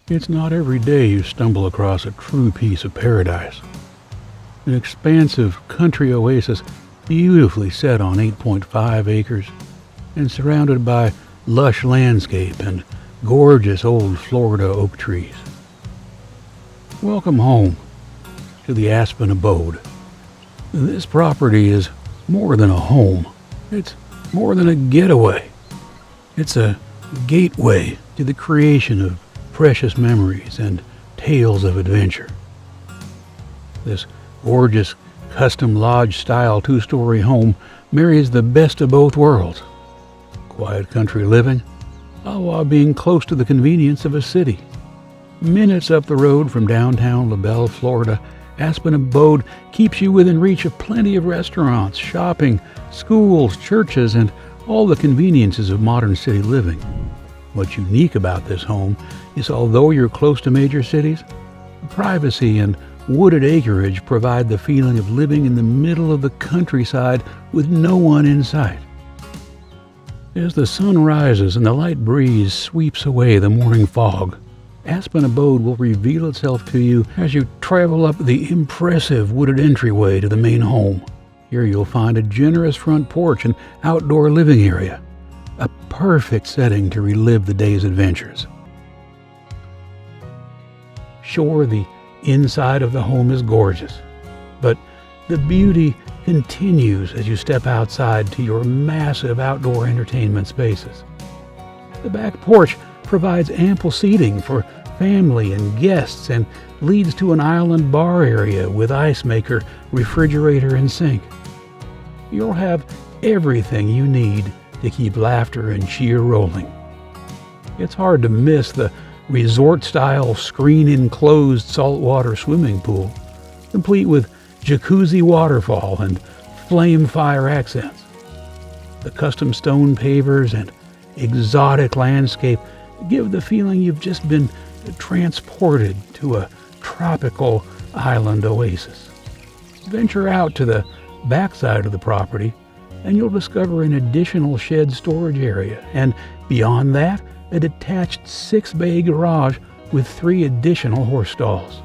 It's not every day you stumble across a true piece of paradise. An expansive country oasis beautifully set on 8.5 acres and surrounded by lush landscape and gorgeous old Florida oak trees. Welcome home to the Aspen Abode. This property is more than a home. It's more than a getaway. It's a gateway to the creation of precious memories and tales of adventure. This gorgeous custom lodge-style two-story home marries the best of both worlds. Quiet country living, all while being close to the convenience of a city. Minutes up the road from downtown LaBelle, Florida, Aspen Abode keeps you within reach of plenty of restaurants, shopping, schools, churches, and all the conveniences of modern city living. What's unique about this home is although you're close to major cities, privacy and wooded acreage provide the feeling of living in the middle of the countryside with no one in sight. As the sun rises and the light breeze sweeps away the morning fog, Aspen Abode will reveal itself to you as you travel up the impressive wooded entryway to the main home. Here you'll find a generous front porch and outdoor living area, a perfect setting to relive the day's adventures. Sure, the inside of the home is gorgeous, but the beauty continues as you step outside to your massive outdoor entertainment spaces. The back porch provides ample seating for family and guests and leads to an island bar area with ice maker, refrigerator, and sink. You'll have everything you need to keep laughter and cheer rolling. It's hard to miss the resort-style screen-enclosed saltwater swimming pool, complete with jacuzzi waterfall and flame fire accents. The custom stone pavers and exotic landscape give the feeling you've just been transported to a tropical island oasis. Venture out to the backside of the property and you'll discover an additional shed storage area, and beyond that, a detached 6-bay garage with 3 additional horse stalls.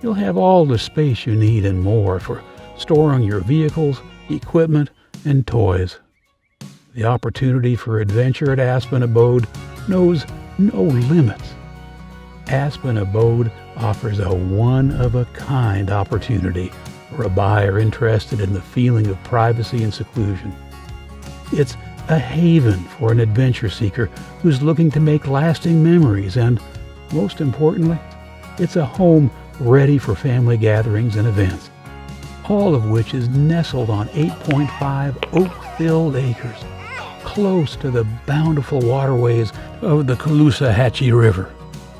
You'll have all the space you need and more for storing your vehicles, equipment, and toys. The opportunity for adventure at Aspen Abode knows no limits. Aspen Abode offers a one-of-a-kind opportunity for a buyer interested in the feeling of privacy and seclusion. It's a haven for an adventure seeker who's looking to make lasting memories, and, most importantly, it's a home ready for family gatherings and events, all of which is nestled on 8.5 oak-filled acres, close to the bountiful waterways of the Caloosahatchee River,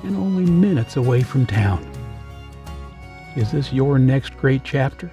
and only minutes away from town. Is this your next great chapter?